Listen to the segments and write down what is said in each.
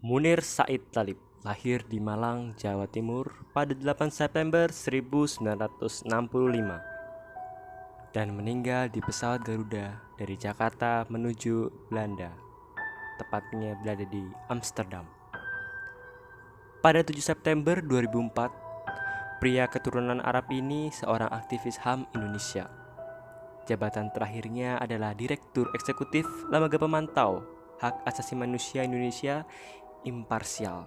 Munir Said Thalib lahir di Malang, Jawa Timur pada 8 September 1965 dan meninggal di pesawat Garuda dari Jakarta menuju Belanda, tepatnya berada di Amsterdam. Pada 7 September 2004, pria keturunan Arab ini seorang aktivis HAM Indonesia. Jabatan terakhirnya adalah Direktur Eksekutif Lembaga Pemantau Hak Asasi Manusia Indonesia Imparsial.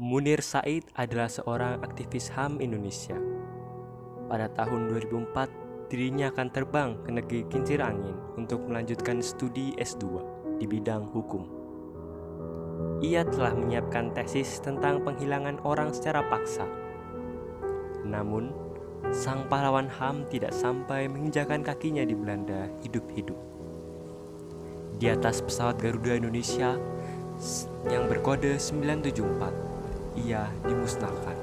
Munir Said adalah seorang aktivis HAM Indonesia. Pada tahun 2004, dirinya akan terbang ke negeri kincir angin untuk melanjutkan studi S2 di bidang hukum. Ia telah menyiapkan tesis tentang penghilangan orang secara paksa. Namun, sang pahlawan HAM tidak sampai menginjakan kakinya di Belanda hidup-hidup. Di atas pesawat Garuda Indonesia yang berkode 974, ia dimusnahkan.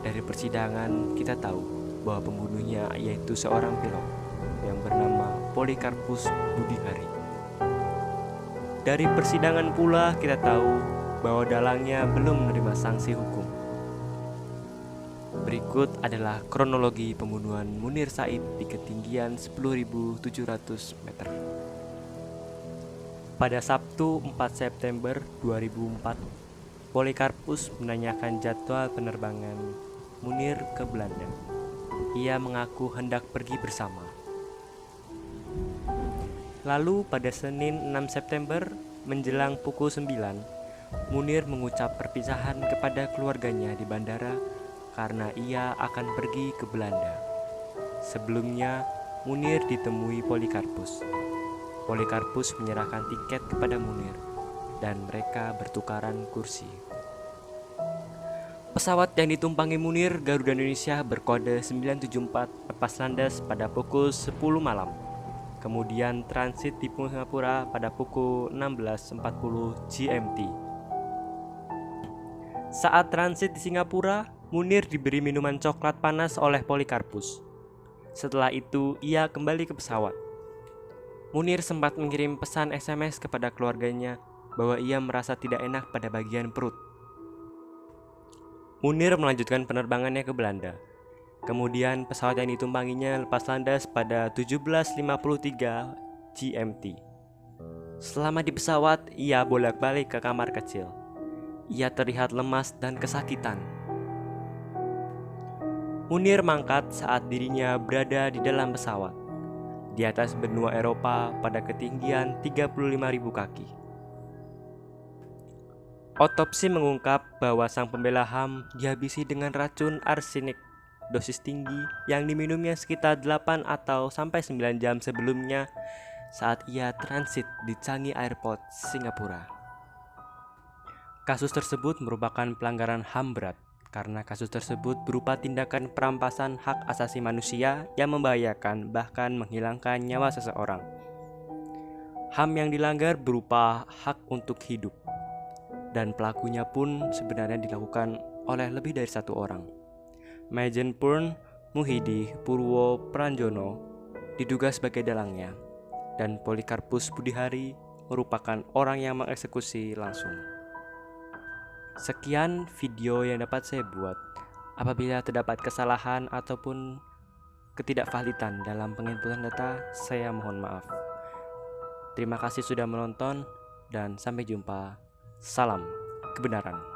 Dari persidangan kita tahu bahwa pembunuhnya yaitu seorang pilot yang bernama Polikarpus Budihari. Dari persidangan pula kita tahu bahwa dalangnya belum menerima sanksi hukum. Berikut adalah kronologi pembunuhan Munir Said di ketinggian 10.700 meter. Pada Sabtu 4 September 2004, Polikarpus menanyakan jadwal penerbangan Munir ke Belanda. Ia mengaku hendak pergi bersama. Lalu pada Senin 6 September menjelang pukul 9, Munir mengucap perpisahan kepada keluarganya di bandara karena ia akan pergi ke Belanda. Sebelumnya, Munir ditemui Polikarpus. Polikarpus menyerahkan tiket kepada Munir dan mereka bertukaran kursi. Pesawat yang ditumpangi Munir Garuda Indonesia berkode 974 lepas landas pada pukul 10 malam. Kemudian transit di Singapura pada pukul 16.40 GMT. Saat transit di Singapura, Munir diberi minuman coklat panas oleh Polikarpus. Setelah itu, ia kembali ke pesawat. Munir sempat mengirim pesan SMS kepada keluarganya bahwa ia merasa tidak enak pada bagian perut. Munir melanjutkan penerbangannya ke Belanda. Kemudian pesawat yang ditumpanginya lepas landas pada 17.53 GMT. Selama di pesawat, ia bolak-balik ke kamar kecil. Ia terlihat lemas dan kesakitan. Munir mangkat saat dirinya berada di dalam pesawat, di atas benua Eropa pada ketinggian 35.000 kaki. Otopsi mengungkap bahwa sang pembela HAM dihabisi dengan racun arsenik dosis tinggi yang diminumnya sekitar 8 atau sampai 9 jam sebelumnya saat ia transit di Changi Airport, Singapura. Kasus tersebut merupakan pelanggaran HAM berat karena kasus tersebut berupa tindakan perampasan hak asasi manusia yang membahayakan bahkan menghilangkan nyawa seseorang. HAM yang dilanggar berupa hak untuk hidup, dan pelakunya pun sebenarnya dilakukan oleh lebih dari satu orang. Majen Purn Muhidi Purwo Pranjono diduga sebagai dalangnya, dan Polikarpus Budihari merupakan orang yang mengeksekusi langsung. Sekian video yang dapat saya buat. Apabila terdapat kesalahan ataupun ketidakvalidan dalam penginputan data, saya mohon maaf. Terima kasih sudah menonton dan sampai jumpa. Salam kebenaran.